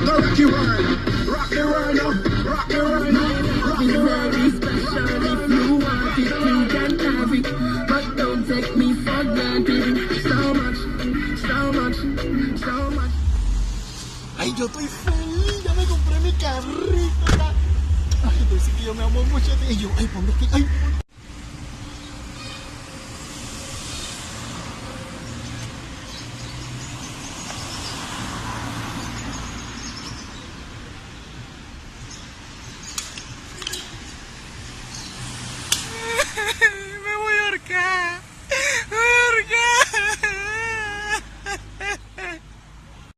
the rocky world. Rock the world now, rock the world now, rock the world. Very special if you want it, you can have it, but don't take me for granted. So much, so much, so much. Ay, yo estoy feliz, ya me compré mi carrito. Ya. Ay, entonces que yo me amo mucho de ello. Ay, ¿por qué? Ay,